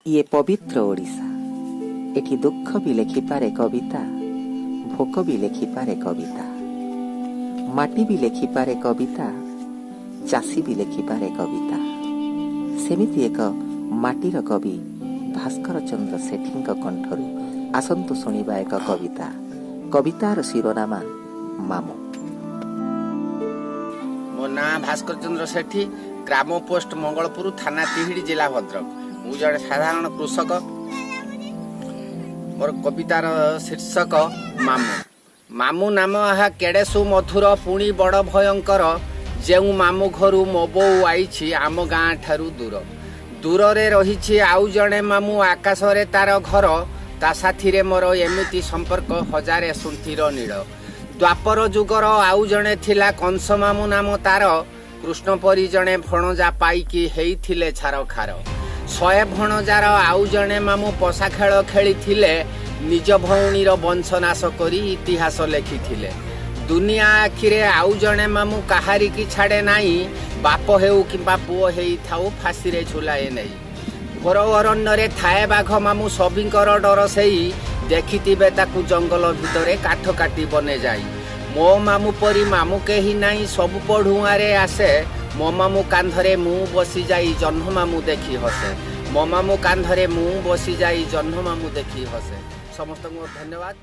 ଇଏ ପବିତ୍ର ଓଡ଼ିଶା। ଏଠି ଦୁଃଖ ବି ଲେଖିପାରେ କବିତା, ଭୋକ ବି ଲେଖିପାରେ କବିତା, ମାଟି ବି ଲେଖିପାରେ କବିତା, ଚାଷୀ ବି ଲେଖିପାରେ କବିତା। ସେମିତି ଏକ ମାଟିର କବି ଭାସ୍କର ଚନ୍ଦ୍ର ସେଠୀଙ୍କ କଣ୍ଠରୁ ଆସନ୍ତୁ ଶୁଣିବା ଏକ କବିତା। କବିତାର ଶିରୋନାମା ମାମୁ। ମୋ ନାଁ ଭାସ୍କର ଚନ୍ଦ୍ର ସେଠୀ, ଗ୍ରାମ ପୋଷ୍ଟ ମଙ୍ଗଳପୁର, ଥାନା ତିହିଡ଼ି, ଜିଲ୍ଲା ଭଦ୍ରକ। ମୁଁ ଜଣେ ସାଧାରଣ କୃଷକ। ମୋର କବିତାର ଶୀର୍ଷକ ମାମୁ। ମାମୁ ନାମ ଏହା କେଡ଼େ ସୁମଧୁର, ପୁଣି ବଡ଼ ଭୟଙ୍କର। ଯେଉଁ ମାମୁ ଘରୁ ମୋ ବୋଉ ଆଇଛି ଆମ ଗାଁ ଠାରୁ ଦୂର। ଦୂରରେ ରହିଛି ଆଉ ଜଣେ ମାମୁ, ଆକାଶରେ ତାର ଘର। ତା ସାଥିରେ ମୋର ଏମିତି ସମ୍ପର୍କ, ହଜାରେ ଶୁଣ୍ଠିର ନୀଳ। ଦ୍ୱାପର ଯୁଗର ଆଉ ଜଣେ ଥିଲା, କଂସ ମାମୁ ନାମ ତାର। କୃଷ୍ଣ ପରି ଜଣେ ଭଣଜା ପାଇକି ହେଇଥିଲେ ଛାରଖାର। 100 ଭଣଜାର ଆଉ ଜଣେ ମାମୁ ପଶା ଖେଳ ଖେଳିଥିଲେ। ନିଜ ଭଉଣୀର ବଂଶନାଶ କରି ଇତିହାସ ଲେଖିଥିଲେ। ଦୁନିଆ ଆଖିରେ ଆଉ ଜଣେ ମାମୁ କାହାରିକି ଛାଡ଼େ ନାହିଁ। ବାପ ହେଉ କିମ୍ବା ପୁଅ ହେଇଥାଉ, ଫାଶୀରେ ଝୁଲାଏ ନେଇ। ଘୋର ଅରଣ୍ୟରେ ଥାଏ ବାଘ ମାମୁ, ସଭିଙ୍କର ଡର ସେଇ। ଦେଖିଥିବେ ତାକୁ ଜଙ୍ଗଲ ଭିତରେ କାଠ କାଟି ବନେ ଯାଇ। ମୋ ମାମୁ ପରି ମାମୁ କେହି ନାହିଁ, ସବୁ ପଢୁଆରେ ଆସେ। ମୋ ମାମୁ କାନ୍ଧରେ ମୁଁ ବସିଯାଇ ଜହ୍ନ ମାମୁ ଦେଖି ହସେ। ମୋ ମାମୁ କାନ୍ଧରେ ମୁଁ ବସିଯାଇ ଜହ୍ନ ମାମୁ ଦେଖି ହସେ। ସମସ୍ତଙ୍କୁ ଧନ୍ୟବାଦ।